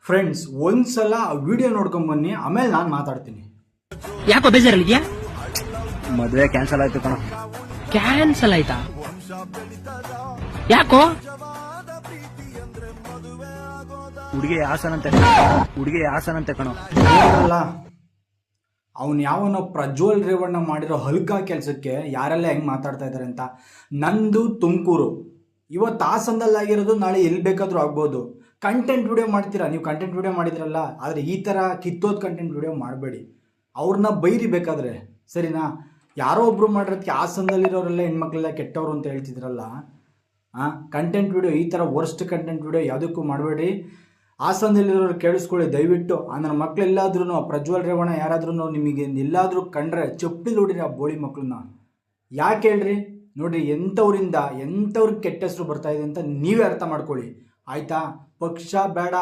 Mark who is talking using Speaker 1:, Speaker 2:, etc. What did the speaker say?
Speaker 1: Friends, ಒಂದ್ಸಲ video ನೋಡ್ಕೊಂಡ್ ಬನ್ನಿ, ಆಮೇಲೆ ನಾನು ಮಾತಾಡ್ತೀನಿ.
Speaker 2: ಯಾಕೋ ಬೇಜಾರಲ್ಲಿದ್ಯಾ?
Speaker 3: ಮದ್ವೆ ಕ್ಯಾನ್ಸಲ್ ಆಯ್ತು ಕಣ.
Speaker 2: ಕ್ಯಾನ್ಸಲ್ ಆಯ್ತಾ? ಯಾಕೋ?
Speaker 3: ಹುಡುಗಿ ಹಾಸನಂತೆ ಕಣೋ.
Speaker 1: ಅಲ್ಲ, ಅವನು ಯಾವನೋ ಪ್ರಜ್ವಲ್ ರೇವಣ್ಣ ಮಾಡಿರೋ ಹಲ್ಕ ಕೆಲಸಕ್ಕೆ ಯಾರೆಲ್ಲ ಹೆಂಗ್ ಮಾತಾಡ್ತಾ ಇದ್ದಾರೆ ಅಂತ. ನಂದು ತುಮಕೂರು, ಇವತ್ತು ಹಾಸನದಲ್ಲಾಗಿರೋದು ನಾಳೆ ಎಲ್ಲಿ ಬೇಕಾದ್ರೂ ಆಗ್ಬೋದು. ಕಂಟೆಂಟ್ ವಿಡಿಯೋ ಮಾಡ್ತೀರಾ, ನೀವು ಕಂಟೆಂಟ್ ವಿಡಿಯೋ ಮಾಡಿದ್ರಲ್ಲ, ಆದರೆ ಈ ಥರ ಕಿತ್ತೋದ್ ಕಂಟೆಂಟ್ ವಿಡಿಯೋ ಮಾಡಬೇಡಿ. ಅವ್ರನ್ನ ಬೈರಿ ಬೇಕಾದ್ರೆ, ಸರಿನಾ? ಯಾರೋ ಒಬ್ರು ಮಾಡಿರೋದಕ್ಕೆ ಹಾಸನದಲ್ಲಿರೋರೆಲ್ಲ ಹೆಣ್ಮಕ್ಳೆಲ್ಲ ಕೆಟ್ಟವರು ಅಂತ ಹೇಳ್ತಿದ್ರಲ್ಲ. ಕಂಟೆಂಟ್ ವಿಡಿಯೋ, ಈ ಥರ ವರ್ಸ್ಟ್ ಕಂಟೆಂಟ್ ವಿಡಿಯೋ ಯಾವುದಕ್ಕೂ ಮಾಡಬೇಡಿ. ಹಾಸನದಲ್ಲಿರೋರು ಕೇಳಿಸ್ಕೊಳ್ಳಿ ದಯವಿಟ್ಟು. ನನ್ನ ಮಕ್ಕಳೆಲ್ಲಾದ್ರೂ, ಪ್ರಜ್ವಲ್ ರೇವಣ್ಣ ಯಾರಾದ್ರೂ ನಿಮಗೆ ಎಲ್ಲಾದರೂ ಕಂಡ್ರೆ ಚಪ್ಪಲಿ ನೋಡಿರಿ ಆ ಬೋಳಿ ಮಕ್ಕಳನ್ನ. ಯಾಕೆ ಹೇಳ್ರಿ? ನೋಡ್ರಿ, ಎಂಥವ್ರಿಗೆ ಕೆಟ್ಟ ಹೆಸರು ಬರ್ತಾ ಇದೆ ಅಂತ ನೀವೇ ಅರ್ಥ ಮಾಡ್ಕೊಳ್ಳಿ, ಆಯ್ತಾ? ಪಕ್ಷ ಬೇಡ.